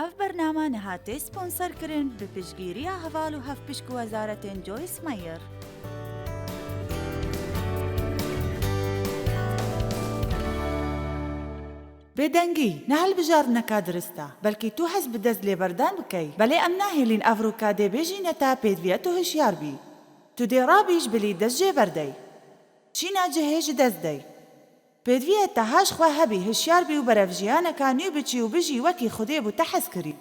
اف برنامه نهاتی سپونسر کرن به پشگیری هەواڵ و هەفپشک وەزارەتên جۆیس مەیر. بێدەنگی نەهەڵ بژاردنەکە درستە، بەلکی تو هەست بدەست لێبەردان بکەی، بەڵێ ئەم ناهێلین ئەڤڕووکا دێبێژینەتە پێدویە تو هشیار بی. تو دێڕابیش بلی دەست جێ بەردەی. چی ناجەهێژ دەست دەی. پێدویە تەهاش خوا هەبی هشیار بی و بەرەڤژیانەکە نوێ بچی و بژی وەکی خودێ بوو تە حەز کری.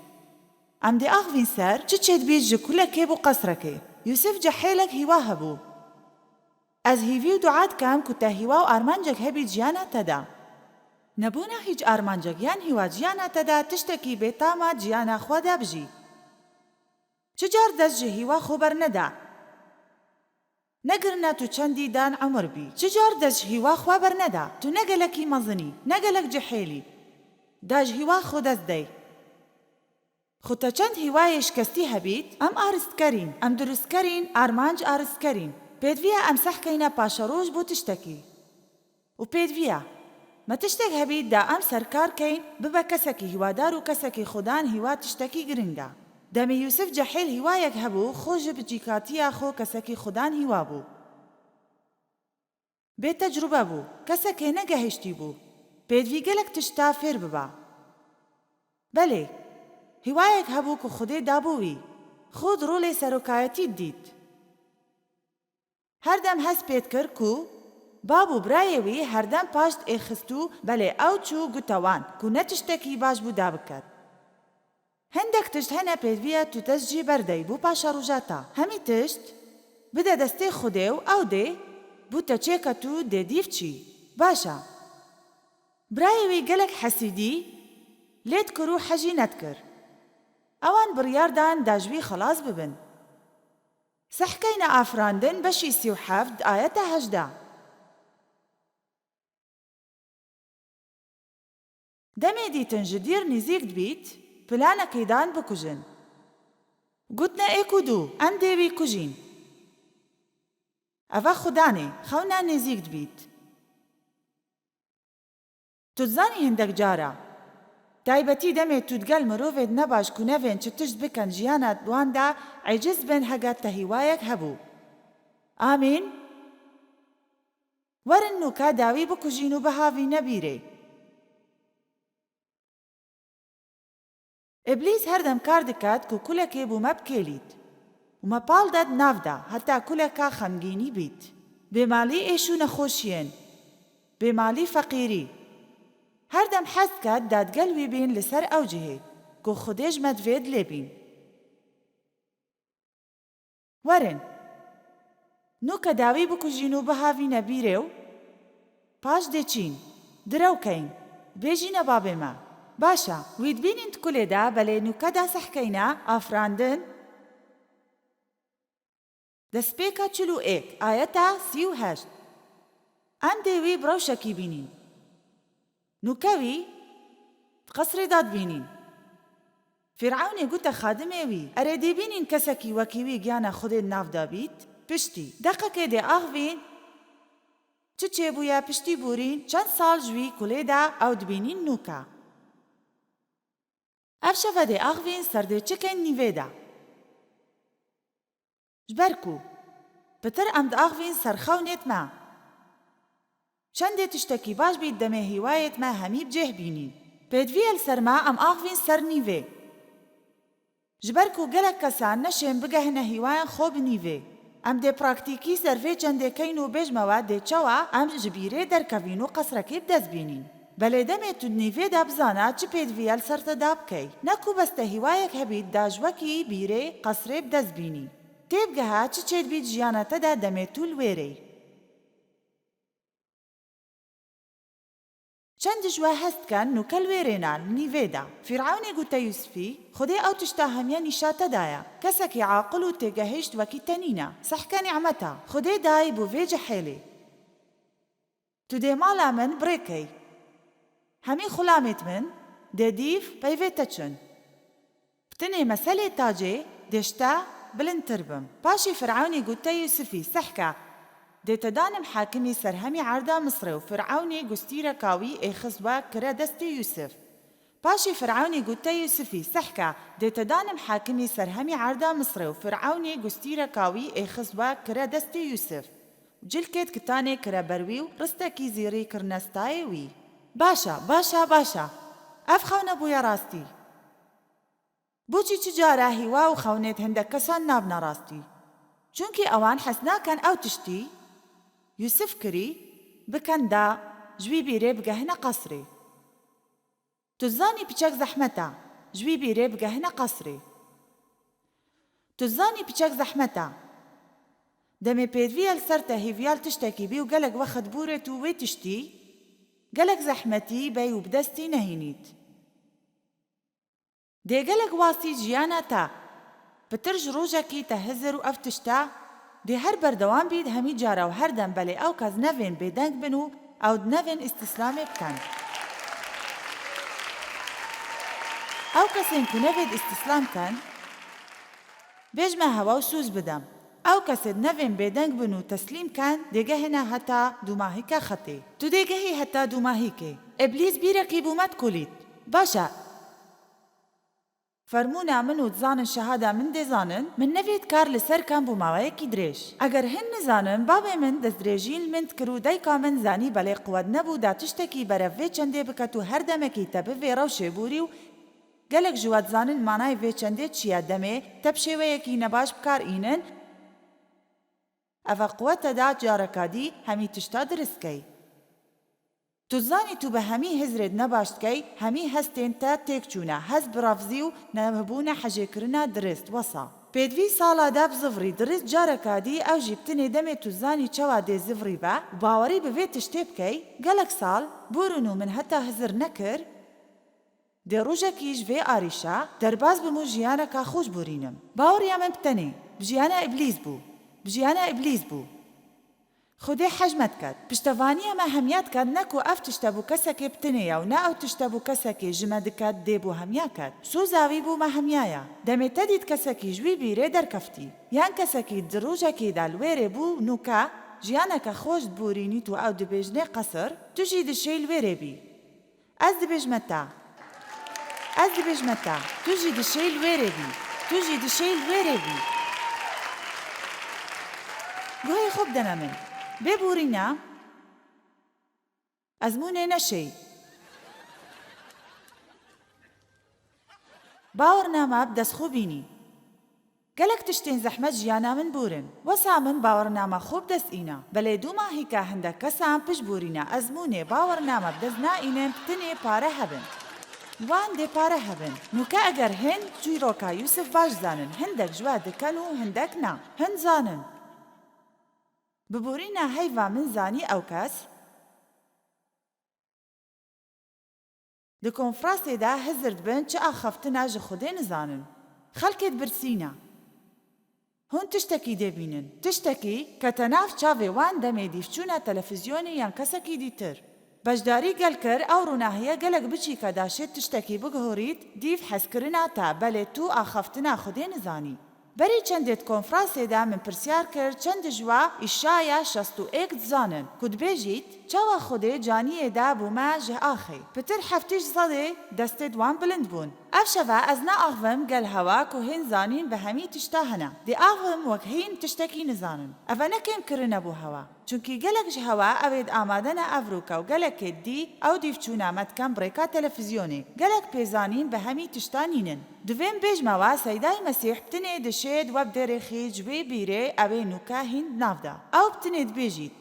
ئەم دێ ئاغڤین سەر چ چێت بیت ji کولەکێ بوو قەسرەکێ. یوسف جەحێلەک هیوا هەبوو. ئەز هیوی و دوعات کەم کو تە هیوا و ئارمانجێک هەبی جیانە تەدا. نەبوونە هیچ ئارمانجێک یان هیوا جیانە تەدا تشتێکی بێتامە جیانە خوادا بژی. چ جار دەست ji هیوا خۆ بەرنەدا. نەگرنە تو چەندی دان عەمر بی. چ جار دەست هیوا خوا بەرنەدا. تو نەگەلەکی مەزنی، نەگەلەک جەحێلی. داژ هیوا خۆ دەست دەی. خۆ تە چەند هیوایە شکەستی هەبیت، ئەم ئارستکەرین، ئەم دروستکەرین، ئارمانج ئارستکەرین. پێدویە ئەم سەحکەینە پاشە ڕۆژ بۆ تشتێکی. و پێدویە مە تشتێک هەبیت دا ئەم سەرکارکەین ببە کەسێکی هیوادار و کەسێکی خودان هیوا تشتێکی گرنگە. دەمێ یوسف جەحێل هیوایەک هەبوو خۆژە بجیکاتیە خۆ کەسێکی خودان هیوا بوو. بێتەجروبە بوو، کەسێکێ نەگەهێشتی بوو. پێدوی گەلک تشتا فێر ببە. بەلێ، هیوایەک هەبوو کە خودێ دابووی. خۆت ڕۆڵێ سەرۆکایەتیت دیت. هەردەم هەست پێت کرد کو بابوو برایەوی هەردەم پاشت ئێخست و بەلێ ئەو چوو گوتەوان کو نەتشتێکی باش بوو دابکات. هەندێک تشت هەنە پێدویە تو دەستجی بەردەی بوو پاشە ڕوژاتە. هەمی تشت بدە دەستێ خودێ و ئەو دێ بووتە چێکە تو دێدیف چی. باشە. برایەوی گەلک حەسیدی لێت کرد و حەجی نەتکرد. ئەوان بڕیاردان داژوی خەلاص ببن. سەحکەینە ئافراندن بەشی 37 ئایەتە 18. دەمێ دیتن ji دیر نزیک دبیت پلانەکەیدان بکوژن. گوتنە ئێک و دوو ئەم دێوی کوژین. ئەڤە خودانێ خەونە نزیک دبیت. توتزانی هەندێک جارە تایبەتی دەمێت توتگەل مرۆڤێت نەباش کو نەڤێن چ تشت بکەن ژیانە دواندا عیجز بن هەگەت تە هیوایەک هەبوو. ئامین؟ وەرن نوکە داوی بکوژین و بەهاوی نەبیرێ. ئیبلیس هەردەم کار دکات کو کولەکێ بوومە بکێلیت. ومە پاڵ دەد ناودا هەتا کولەکە خەمگینی بیت. بێماڵی ئێش و نەخۆشیێن. بێماڵی فەقیری. هەردەم حەست کات دادگەلوی بین لەسەر ئەو جهێ کو خودێش مەدوێت لێبین. وەرن نوکە داوی بکوژین و بەهاوی نەبیرێ و پاش دێچین درەوکەین بێژینە بابێمە. باشە ویت بینین کولێدا بەلێ نوکەدا سەحکەینە ئافراندن دەستپێکە 41 ئایەتە 38. ئەم دێوی بڕەوشەکی بینین. نوکەوی قەسرێدا دبینین. فیرعەونێ گوتە خادمێوی ئەرێ دێبینین کەسێکی وەکیوی گیانە خودێت ناودا بیت پشتی دەقەکێ دێ ئاغڤین چ چێبوویە پشتی بورین چەند ساڵ ژوی کولێدا ئەو دبینین نوکە. ئەف شەڤە دێ ئاغڤین سەردێ چکەین نیڤێدا. ژبەرکو پتر ئەم دەئاغڤین سەرخەونێت مە. چەندێ تشتێکی باش بیت دەمێ هیوایەت مە هەمی بجێه بینین. پێدویە لەسەرما ئەم ئاغڤین سەر نیڤێ. ژبەرکو گەلک کەسان نەشێن بگەهنە هیوایان خۆ بنیڤێ. ئەم دێ پراکتیکی سەرڤێ چەندێکەین و بێژمەوە دێچەوە ئەم ژبیرێ دەرکەڤین و قەسرەکەی بدەست بینین. بەلێ دەمێت تو نیڤێدا بزانە چ پێدویە لەسەرتەدا بکەی. نەکو بەستە هیوایەک هەبیت داژوەکی بیرێ قەسرێ بدەست بینی. تێبگەها چ چێت بیت ژیانەتەدا دەمێت تو لوێرەی. چەندش وە هەستکەن نوکە لوێرێنان نیڤێدا. فیرعەونێ گوتە یوسفی خودێ ئەو تشتا هەمیە نیشاتەدایە. کەسێکی عاقڵ و تێگەهێشت وەکی تەنینە. سەحکە نیعمەتە. خودێ دای بۆ vê جەحێلێ. تو دێ ماڵا من بڕێکەی. هەمی خوڵامێت من دێدیف پەیڤێتە چن. پتنێ مەسەلێ تاجێ دێشتا بلندتر بم. پاشی فرعەونی گوتە یوسفی سەحکە دێتەدانم حاکمی سەرهەمی عەردا مسرێ و فرعەونی گوستیرە کاوی ئێخزوە کرە دەستی یوسف. پاشی فرعونی گوته یوسفی سحکا دیتا دانم حاکمی سرهمی عردا مصر و فرعونی گستیره کاوی ایخز و کرا دست یوسف. جلکت کتانه کرا بروی و رستکی زیری کرنستای وی. باشا. اف خونه بویا راستی. بوچی چجارا هیوا و خونت هندک کسان نابنا راستی. چونکی اوان حسنا کن او تشتی یوسف کری بکن دا جوی بیره بگهنه قصری. تزانی پیچک زحمتا جوی بیره بگهنه قصری. تزانی پیچک زحمتا دمی پیدویل سرته هیویال تشتکی بی و گلک وقت بوره تو وی تشتی گلک زحمتی بی و بدستی نهینید. دی گلک واسی جیانا تا بترج روژا کی تهزر و افتشتا دی هر بردوان بید همی جارا و هر دم بلی او کاز نوین بیدنگ بنو او نوین استسلام بکن. او کسین که نوید استسلام کن بیجمه هوا و سوز بدم. او کسید نوین بیدنگ بنو تسلیم کن دیگه هنه حتا دو ماهی که خطی. تو دیگه هی حتا دو ماهی که ابلیس بیرکی بومد کلید. باشا فرمونا من و تزانن شهاده من دی زانن من نوید کار لسر کن بو ماوی کی دریش. اگر هن نزانن بابی من دست دریجین من تکرو دایکا من زانی بلی قواد نبو دا تشتکی برفوی چنده بکتو هر دمکی تبه وی روشه بوری و گلک جواد زانن مانای وی چنده چیا دمه تب شوه یکی نباش بکار اینن افا قوات دا جارکادی همی تشتا درست کی. تو زانی تو به همی هزرد نباشت کی همی هستین تا تک چونه هز برافزیو نبونه حجه کرنا درست وصا. پیدوی سالا داب زفری درست جارکادی او جیبتنی دمی تو زانی چوا دی زفری با و باوری به وی تشتیب کی گلک سال بورنو من حتی هزر نکر دی روژا کیش وی آریشا درباز بمو جیانا که خوش بورینم. باوریا من بتنی بجیانا ابلیس بو. خودی حجمت کد. پشتوانی ما همیت کد نکو اف تشتبو کسا که بتنیا و نه او تشتبو کسا که جمد کد دیبو همیا کد. سو زاوی بو ما همیایا. دمی تدید کسا که جوی بیره در کفتی. یان کسا که دروجا که دالویره بو نوکا جیانا که خوش بورینی تو او دبیجنه قصر تو جید شیل ویره بی. از دبیجمتا تو جید شیل ویره بی. گوهی خوب دنه من ببورینا ازمونه نشی باورنامه بدست خوبینی گلک تشتین زحمت جیانا من بورن وسا من باورنامه خوب دست اینا بله دو ماهی که هنده کسان پش بورینا ازمونه باورنامه بدست نا اینن پتنی پاره هبن وان دی پاره هبن نوکا اگر هن جوی روکا یوسف باش زانن هندک جوا دکن و هندک نا هن زانن ببورینا هیوا من زانی او کس دکون فراسی دا هزرد بن چه آخفتنا جه خوده نزانن خلکت برسینا هون تشتکی دی بینن تشتکی کتناف چاوی وان دمی دیفچونا تلفزیونی یان کسکی دیتر بجداری گل کر او روناهیه گلک بچی که داشت تشتکی بگهورید دیف حس کرنا تا بله تو آخفتنا خوده نزانی بری چندت کنفرانسی دا من پرسیار کرد چند جوا ایشایا 61 زانن کد بیجید چوا خوده جانیه دا بوما جه آخی پتر هفتیش زده دست دوان بلند بون افشوا از نا آغوم گل هوا که هین زانین به همی تشتا هنه دی آغوم وک هین تشتکی نزانن افا نکیم کرنه بو هوا چونکی گلک جه هوا اوید آمادن افروکا و گلک دی او دیفچونا مدکم بریکا تلفزیونی گلک پیزانین به همی تشتا نینن دویم بیج موا سیدای مسیح بتنه دشید و بدر خیج بی بیره اوی نوکا هند نافدا او بتنه دبیجید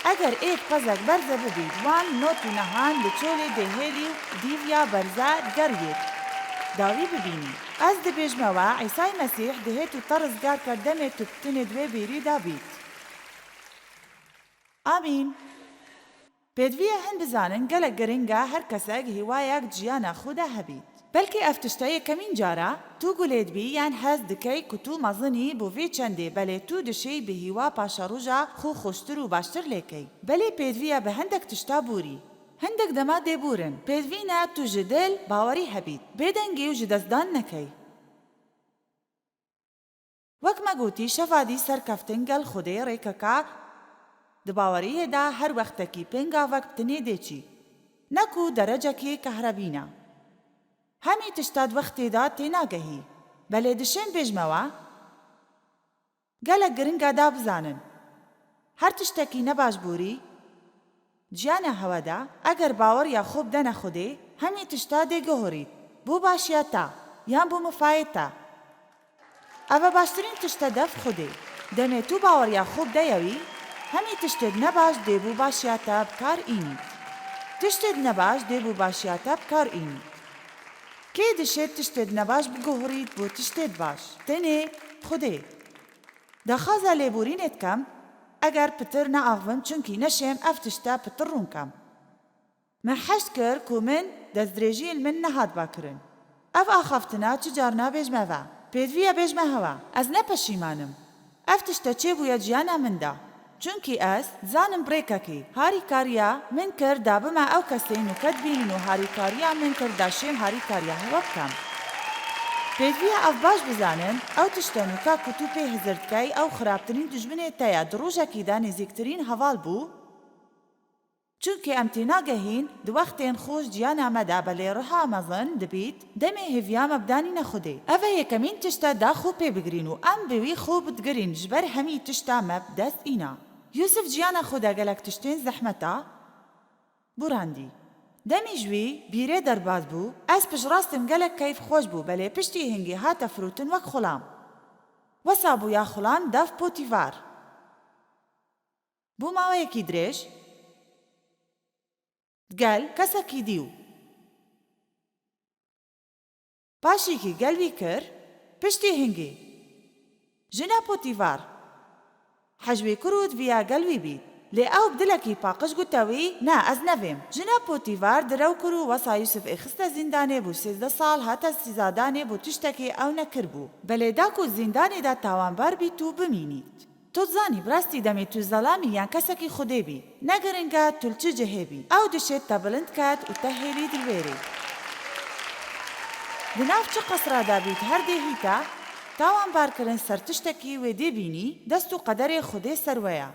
اگر ایک قزک برزه ببید وان نوتو نهان لچول دهیلی دیویا برزه گرید داوی ببینی از دبیج موا عیسی مسیح دهیتو طرزگار کردمه تو بتنه دوی بیری دابید آمین پیدویه هن بزانن گلک گرنگا هر کساگ هوایاک جیانا خودا هبید بلکه افتشتای کمین جارا تو گلید بی یان هز دکی کتو مزنی بو وی چنده بله تو دشی به هوا پاشا روژا خو خوشتر و باشتر لیکی بله پیدویه به هندک تشتا بوری هندک دما دی بورن پیدوینا تو جدل باوری هبید بیدنگی و جدزدان نکی وک مگوتی شفادی سرکفتن گل خوده ریککا دباوریه دا هر وقت کی پنگا وقت بتنی دیچی نەکو دەرەجەکی کەهرەبینە. هەمی تشتات وەختێدا تێناگەهی، بەلێ دشێن بێژمەوە گەلە گرنگە دابزانن. هەر تشتێکی نەباش بووری گیانە هەوەدا ئەگەر باوەڕ یا خۆ بدەنە خودێ هەمی تشتا دێگەهۆریت بۆ باشیەتە یان بۆ مفایەتە. ئەوە باشترین تشتە دەف خودێ. دەمێ تو باوەڕ یا خۆ بدەیەوی هەمی تشتێت نەباش دێ بۆ باشیەتە بکار ئینیت. تشتێت نەباش دێ بۆ باشیەتە بکار ئینیت. کێ دەشێت تشتێت نەباش بگۆڕیت بۆ تشتێت باش؟ تەنێ خودێ. دەخوازە لێبورینێت کەم ئەگەر پتر نەئاغڤم چونکی نەشێم ئەف تشتە پتر ڕوونکەم. من حەشت کرد کو من دەستدرێژیل من نەهات باکردن. ئەف ئاخافتنە چ جار نابێژمەوە. پێدویە بێژمە هەوە. ئەس نەپەشیمانم. ئەف تشتە چێ بوویە گیانە مندا. چونکی ئەس زانم برێکەکی هاریکاریە من کرد دابمە ئەو کەسەی نوکەت بینن و هاریکاریە من کرد داشێم هاریکاریە هەوە بکەم. پێدویە ئەف باش بزانن ئەو تشتە نوکە کە تو پێی هزردکەی ئەو خراپترین دژمنێت تەیە دڕۆژێکیدا نزیکترین هەواڵ بوو. چونکی ئەم تێناگەهین دووەختێن خۆش گیانە مەدا بەلێ ڕەها مەزن دەبیت دەمێ هێڤیامە بدانی نەخودێ. ئەڤە یەکەمین تشتە داخۆ پێ بگرین و ئەم بوی خۆ بتگرین ژبەر هەمی تشتا مەب دەست ئینە. یوسف گیانە خۆدا گەلک تشتێن زەحمەتە بوراندی. دەمی ژوی بیرێ دەرباز بوو ئەس پشڕاستم گەلک کەیف خۆش بوو بەلێ پشتی هەنگی هاتە فروتن وەک خوڵام. وەسا بوویا خوڵان دەف پۆتیڤار. بوو ماوەیەکی درێژ گەل کەسێکی دیو. پاشێکی گەلوی کرد پشتی هەنگی. ژنە پۆتیڤار حەجوی کرد ڤیا گەلوی بیت. لێ ئەو بدلەکی پاقش گوتەوی نا ئەز نەڤێم. ژنە پۆتیڤار درەو کرد و وەسا یوسف ئێخستە زیندانێ بوو 13 ساڵ هاتە سیزادانێ بۆ تشتێکی ئەو نەکرد بوو. بەلێ داک و زیندانێدا تاوانبار بیت و بمینیت. تۆ زانی براستی دەمێت تو زەڵامی یان کەسێکی خودێ بی. نەگەرنگە تولچ جەهێبی. ئەو دشێت تە بڵند کات و تە هێلی دلوێرێ. دناو چ قەسرادا بیت هەر دێهیتە تاوانبارکردن سەر تشتێکی وێ دێبینی دەست و قەدەرێ خودێ سەروەیە.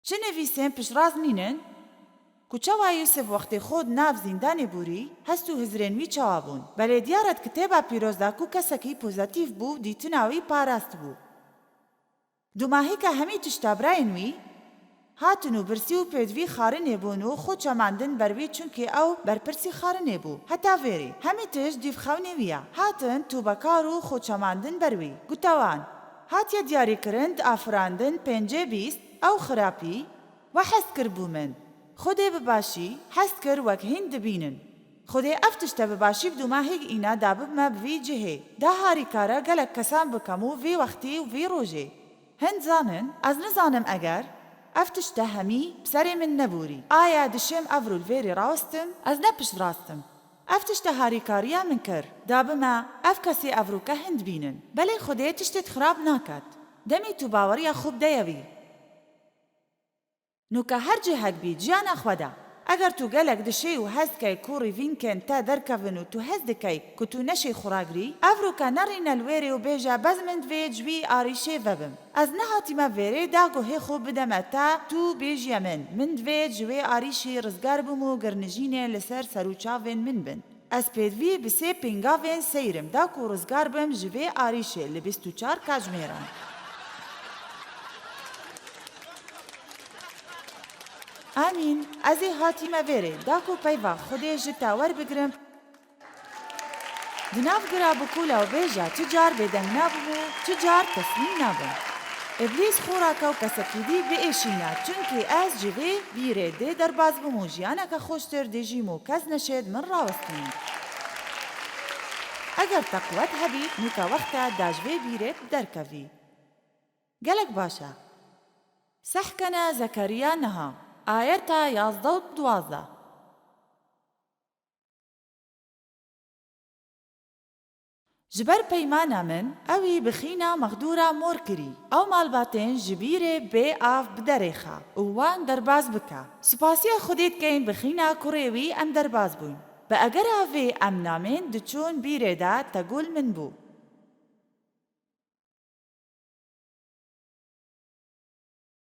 چ نەویسێن پشڕاز نینن؟ کوچەوا یوسف وەختێ خۆت ناو زیندانێ بووری هەست و هزرێنوی چاوا بوون. بەلێ دیارەت کتێبە پیرۆزداک و کەسێکی پۆزەتیڤ بوو دیتناوی پاراست بوو. دوماهی کە هەمی تشتا براینوی هاتن و برسی و پێدوی خارنێ بوون و خۆ چەماندن بەروی چونکی ئەو بەرپرسی خارنێ بوو. هەتا vێرێ هەمی تشت دیڤخەونێویە. هاتن تو بەکار و خۆ چەماندن بەروی. گوتەوان هاتیە دیاریکردن ئافراندن پێنجێ بیست ئەو خراپی و حەست کرد بوو من. خودێ بباشی حەست کرد وەک هین دبینن. خودێ ئەف تشتە بباشی بدوماهێک ئینا داببمە بڤی جهێ. دا هاریکارە گەلک کەسان بکەم و vێ وەختی و vێ ڕۆژێ. هەند زانن ئەز نزانم ئەگەر ئەف تشتە هەمی بسەرێ من نەبووری. ئایا دشێم ئەڤرول vێری ڕاوستم ئەز نەپشت ڕاستم. ئەف تشتە هاریکاریە من کرد دابمە ئەف کەسێ ئەڤروکە هەند بینن. بەلێ خودێ تشتێت خراپ ناکات. دەمی تو باوەڕیە خوب دەیەوی. نوکە هەر جێهەک بی گیانە خودە. ئەگەر تو گەلک دشێ و هەستکەی کوڕی ڤینکێن تا دەرکەون و تو هەست دکەی کە تو نەشەی خوراگری ئەڤروکە نەڕینە لوێرێ و بێژە بەز من دوێ جوی ئاریشێ vەبم. ئەز نەهاتیمە vێرێ داگۆهێ خۆ بدەمە تا تو بێژیە من دوێ جوێ ئاریشی ڕزگار بم و گەرنژینێ لەسەر سەر و چاوێن من بن. ئەس پێدوی بسێ پێنگاوێن سەیرم داک و ڕزگار بم ژوێ ئاریشێ لە 24 کاتژمێران. ئامین ئەزێ هاتیمە vێرێ داک و پەیڤە خودێ ji te وەربگرم. دناو گرا بکوولە و بێژە چ جار بێدەنگ نابم و چ جار تەسلیم نابم. ئیبلیس خۆراکە و کەسێکی دی بئێشینە چونکی ئەس ji vê بیرێ دێ دەرباز بم و ژیانەکە خۆشتر دێژیم و کەس نەشێت من ڕاوەستنی. ئەگەر تەقوەت هەبیت نوکە وەختە دا ji vê بیرێ دەرکەوی. گەلک باشە. سەحکەنە زەکەریا نەها ئاەتە 11 و 12. جبەر پەیمانە من ئەوی بخینە مەغدورە مۆر کری ئەو ماڵباتێن ji بیرێ بێ ئاv بدەرێخە و وان دەرباز بکە. سوپاسیە خودێت کەین بخینە کوڕێوی ئەم دەرباز بووین. بە ئەگەرا vê ئەم نامێن دچوون بیرێدا تەگول من بوو.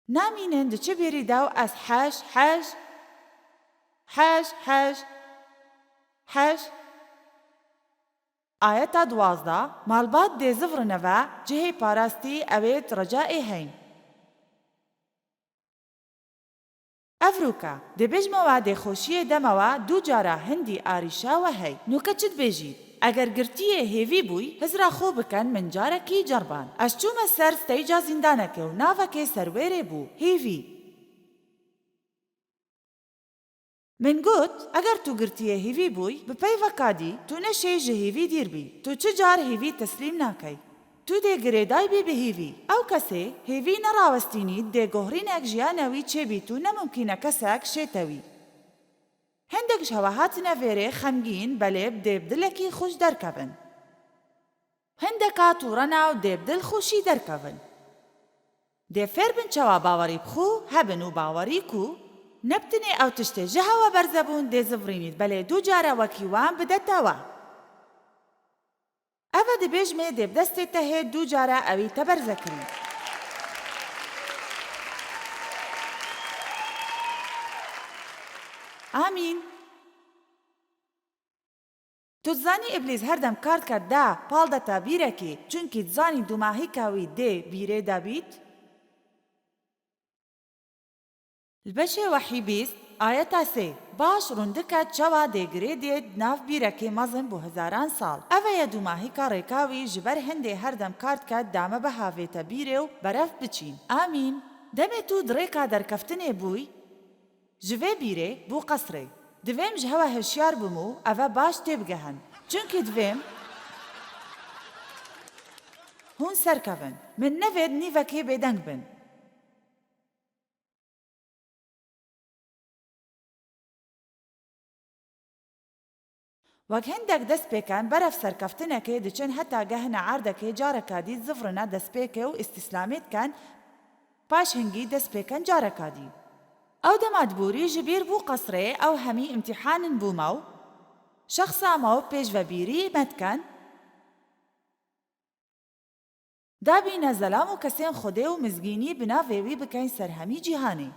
نامینن دچ بیری داو از حش حش حش حش حش آیتا 12 مالبات دی زفرنەوە جهێ پاراستی ئەوێت ڕەجائێ هەین. ئەڤروکە دەبێژمەوە دێخۆشیە دەمەوە دوو جارە هەندی ئاریشاوە هەی. نوکە چت بێژیت؟ ئەگەر گرتیە هێوی بووی هزرا خۆ بکەن من جارێکی جەربان. ئەس چوومە سەر ستەیجا زیندانەکە و ناوەکەی سەروێرێ بوو هێوی. من گوت ئەگەر تو گرتیە هێوی بووی بپەیڤەکادی تو نەشێ ژە هێوی دیربی. تو چ جار هێوی تەسلیم ناکەی؟ تو دێ گرێدای بێ بە هێوی. ئەو کەسێ هێوی نەڕاوەستینیت دێگۆهڕینێک ژیانەوی چێبیت و نەممکینە کەسێک شێتەوی. هەندێکش هەوە هاتنە وێرێ خەمگین بەلێب دێبدلێکی خوش دەرکەبن. هەندێکا تووڕە ناو دێبدل خوشی دەرکەون. دێ فێر بن چەوا باوەڕی بخۆ هەبن و باوەڕیک و نەبتنێ ئەو تشتێ ژە هەوە بەرزەبوون دێ زڤڕینیت بەلێ دوو جارە وەکی وان بدەتەوە. ئەوە دەبێژمێ دێبدەستێتە هێ دوو جارە ئەوی تەبەرزەکری. ئامین. تو زانی ئیبلیس هەردەم کارت کرددا پاڵدەتە بیرەکێ چونکی زانی دوماهی کاوی دێ بیرێ دەبیت. البەشێ وەحی 20 ئایەتا 3 باش ڕوندکە چەوا دێگرێ دێت ناو بیرەکێ مەزن بۆ هەزاران ساڵ. ئەوەیە دوماهیکە ڕێکاوی ژبەر هەندێ هەردەم کارت کات دامە بەهاوێتە بیرێ و بەرەف بچین. ئامین. دەمێ تو درێکا دەرکەفتنێ بووی ژڤێ بیرێ بۆ قەسرێ. دوێم ژ هەوە هەشیار بم و ئەوە باش تێبگەهن چونکی دوێم هون سەرکەون من نەوێت نیڤەکێ بێدەنگ بن. وەک هەندێک دەست پێکان بەرەف سەرکەفتنەکێ دچن هەتا گەهنە عاردەکێ جارەکادی زڤڕنە دەست پێکێ و ئیستیسلامێتکان پاش هەنگی دەست پێکەن جارەکادی. ئەو دەمادبووری ji بیر بوو قەسرێ ئەو هەمی ئیمتیحانن بوومە و شەخصا ماوە پێشڤەبیری مەتکەن دابینە زەلام و کەسێن خودێ و مزگینی بناوێوی بکەین سەرهەمی جیهانێ.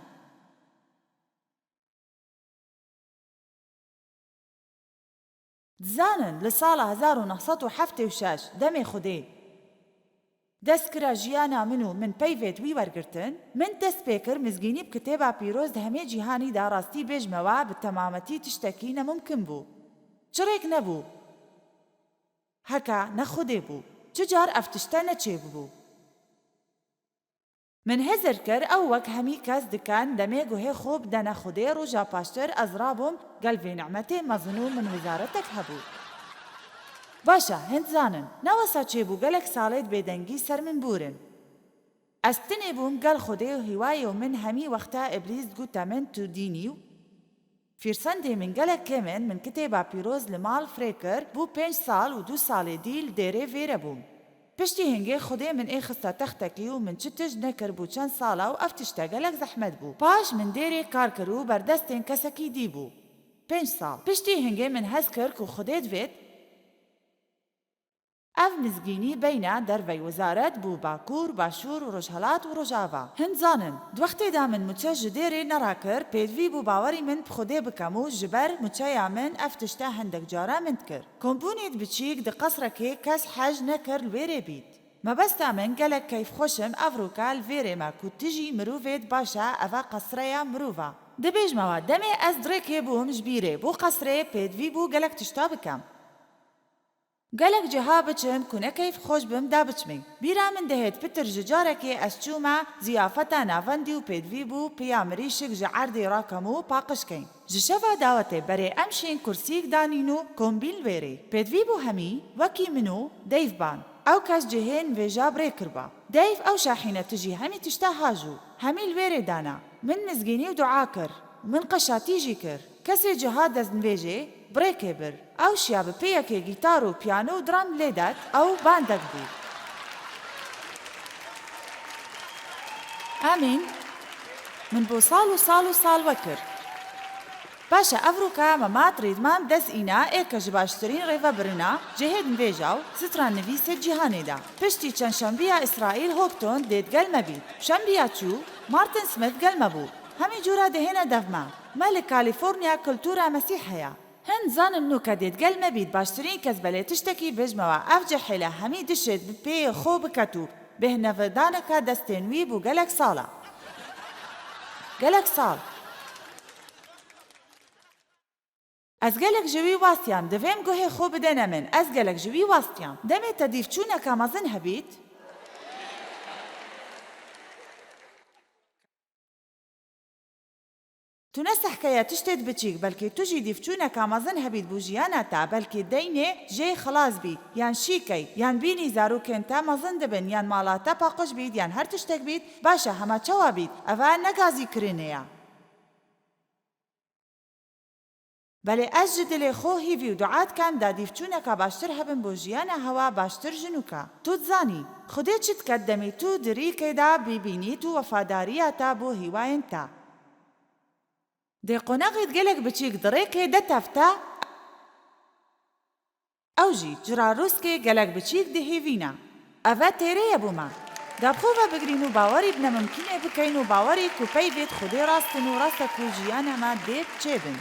دزانن لە ساڵە 1976 دەمێ خودێ دەستکرا ژیانا من پەیڤێت وی وەرگرتن من دەست پێکرد مزگینی بکتێبا پیرۆز هەمێ جیهانیدا ڕاستی بێژمەوە بە تەمامەتی تشتێکی نەممکن بوو. چڕێک نەبوو. هەکا نەخودێ بوو. چ جار ئەف تشتە نەچێ ببوو. من هەزر کرد ئەو وەک هەمی کەس دکان دەمێ گوهێ خۆ بدەنە خودێ ڕۆژا پاشتر ئەزرا بووم گەلڤێ نەعمەتێ مەزن و من وزارەتێک هەبوو. باشە هەند زانن ناوەسا چێبوو گەلێک ساڵێت بێدەنگی سەر من بورن. ئەستنێ بووم گەل خودێ و هیوایە و من هەمی وەختە ئیبلیس گوتە من تو دینی و فیرسەندێ من گەلێک کێمن من کتێبا پیرۆز لە ماڵ فرێ کرد بوو 5 ساڵ و 2 ساڵێ دیل دێرێ وێرە بووم. پشتی هەنگێ خودێ من ئێ خستە تەختەکی و من چ تشت نەکرد بوو چەند ساڵە و ئەف تشتە گەلێک زەحمەت بوو. پاش من دێرێ کار کرد و بەردەستێن کەسەکی دی بوو. 5 ساڵ. پشتی هەنگێ من هەز کرد و خودێ دوێت ئەف مزگینی بەینە دەرڤەی وەزارەت بوو باکوور، باشوور و ڕۆژهەڵات و ڕۆژاوا. هەند زانن دوەختێدا من موچە ji دێرێ نەڕاکرد پێدوی بوو باوەڕی من بخودێ بکەم و ji ber موچەیا من ئەف تشتە هەندێک جارە من کرد. کۆمپونێت بچیک di قەسرەکێ کەس حەج نەکرد لوێرێ بیت. مەبەستا من گەلێک کەیف خۆشم ئەڤروکا لوێرێمە کو تژی مرۆڤێت باشە ئەڤە قەسرەیە مرۆڤە. دەبێژمەوە دەمێ ئەس درێکێ بووم ji بیرێ بۆ قەسرێ پێدوی بوو گەلێک تشتا بکەم. گەلێک جەها بچم کوونەکەیف خۆش بم دا بچمێ. بیرا من دەهێت پتر ji جارێکێ ئەس چوومە زیافەتە ناڤەندی و پێدوی بوو پێیا شک ji عەردێ ڕاکەم و پاقشکەین. ji şeva dawetê berê em şên kursiyek danîn û kombîn wêrê. Pêdivî bû hemî wekî min û deyv ban. Ew kes ji hên vêja birê kirba. Deyv ew şaxînetî jî hemî tişta hajû. Hemî li wêrê dana. Min mizgînî û du'a kir. Min qeşatî jî kir. Kesê ciha destnivêjê برێکێ بر. ئەو شیا بە پێیەکێ گیتار و پیانۆ و درام لێدات ئەو باندەک بوو. ئامین. من بۆ ساڵ و ساڵ و ساڵ وەکرد. باشە ئەڤروکا مەمات ڕێدمان دەست ئینا ئێکە ji باشترین ڕێڤە برنا جێهێد نوێژا و ستران نویسێ جیهانێدا پشتی چەند شەمبیە ئیسرائیل هۆکتۆن دێت گەلمە بیت شەمبیە چوو مارتن سمت گەلمە بوو هەمی جورا دەهێنە دەڤما مەلە کالیفۆرنیا کلتورا مەسیح هەیە هەن زانم نوکە دێت گەلمە بیت باشترین کەس بەلێ تشتێکی بێژمەوە ئەف جەحێلە هەمی دشێت بپێ خۆ بکەت و بێهنەڤدانەکە دەستێنوی بوو گەلک ساڵە گەلک ساڵ ئەس گەلک ژوی واستیام دەڤێم گۆهێ خۆ بدەنە من ئەس گەلک ژوی واستیام دەمێتە دیفچوونەکە مەزن هەبیت تو نەسەحکەیە تشتێت بچیک بەلکێ توژی دیفچوونەکە مەزن هەبیت بوو ژیانە تا بەلکێ دەینێ ژێ خلاص بی یان شیکەی یان بینی زاروکێن تا مەزن دەبن یان ماڵاتە پاقش بیت یان هەر تشتێک بیت باشە هەمە چەوا بیت ئەڤە نەگازی کرێنەیە بەڵێ ئەس ji dilê xۆ hîvî û duat kem da dîvçûneka baştir hebin bo jiyana hewa baştir jinûka. Tu dizanî, Xwedê çi diket demê tu di rîkê da bîbînî tu wefadariya te bo hîwayên te. Dê qoneqê gelek biçîk di rêkê detefte, ew jî cira rûskê gelek biçîk dihêvîne. Ev e têrê ye bû me. Da bi xwe ve bigirîn û bawerî bi nemimkînê bikeyn û bawerî ku peyvêt Xwedê rastin û rast e ku jiyana me dêt çêbin.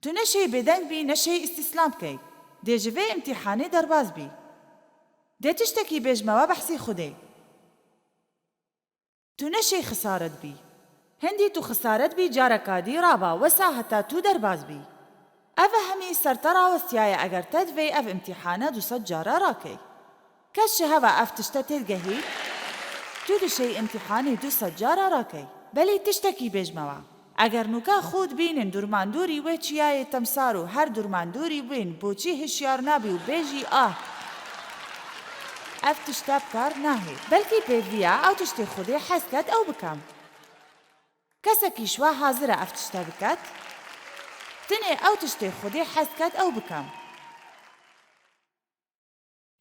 Tu neşey bêdeng bî neşey îstîslam bikey. Dê ji vê imtîhanê derbas bî. Dê tiştekî bêjmewe behsî Xwedê. Tu neşey xisaret bî. Hindî tu xisaret bî careka dî raba wesa heta tu derbas bî. Ev e hemî sertera westiyaye eger te divê ev imtîhane 200 cara rakey. Kes ji heva ev tişte têdgehît, tu dişey imtîhanê 200 cara rakey. Belê tiştekî bêjmewe. Eger nuka xود bînin durmandûrî wê çiyayê temsar û her durmandûrî wên boçî hişyar nabî û bêjî ah. Ev tişte bikar nahê. Belkî pêviya ew tiştê Xwedê hez ket ew bikem. Kesekî ji we hazir e ev tişte biket? Tinê ew tiştê Xwedê hez ket ew bikem.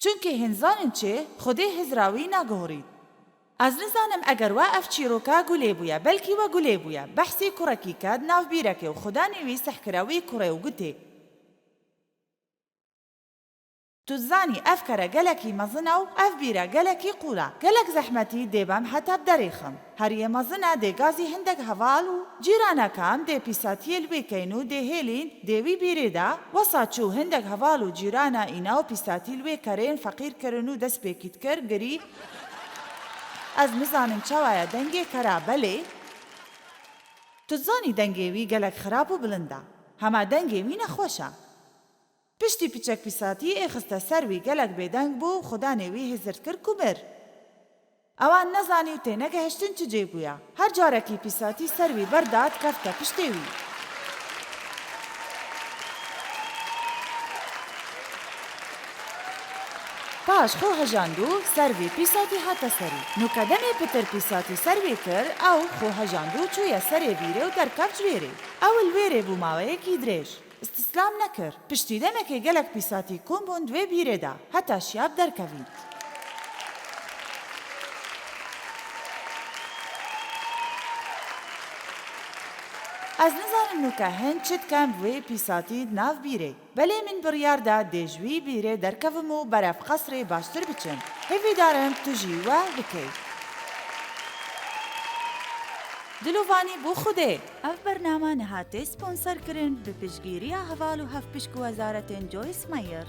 Çunkî hin zanin çê Xwedê hizra wî naguhorît. Ez nizanim eger we ev çîroka gulê bûye belkî we gulê bûye behsî kurekî ket navbîrekê û xudanê wî sehkire wî kurê û gotê. Tu zanî ev kere gelekî mezin ew ev bîre gelekî qûl e. Gelek zehmetî dêbem heta bi derê xim. Heriyê mezin e dê gazî hindek heval û cîranekam dê pîsatiyê li wê keyn û dê hêlîn dê wî bîrê de wesa çû hindek heval û cîrana îna û pîsatî li wê kerên feqîr kirin û dest pêkî dikir girî Ez nizanim çawaya dengê kera belê? Tu zanî dengê wî gelek xirab û bilind e. Hema dengê wî nexweş e. Piştî piçek pîsatiyê ê xiste ser wî gelek bêdeng bû û xudanê wî hêzir kir ku bir. Ewan nezanî û tê negehiştin çi cê bûye. Her carekî pîsatî ser wî berdat kefte piştê wî. Paş xwe hejandû ser wê pîsatî hate serî. Nûka demê pitir pîsatî ser wê kir, ew xwe hejandû çûye serê bîrê û derkev ji wêrê. Ew li wêrê bû maweyekî dirêj. İstîslam nekir. Piştî demekê gelek pîsatî kom bûn divê bîrê de. Heta şiyab derkevîn. Ez nizanim nûka hin çi dikem vê pîsatî nav bîrê. Belê min biryar da dê ji wî bîrê derkevim û berev qesrê baştir biçim. Hêvî darim tu jî we bikey. Dilovanî bû Xwedê. Ev bername nihatê sponsorkirin bi piştgiriya heval û hevpişk wezaretên Joyce Meyer.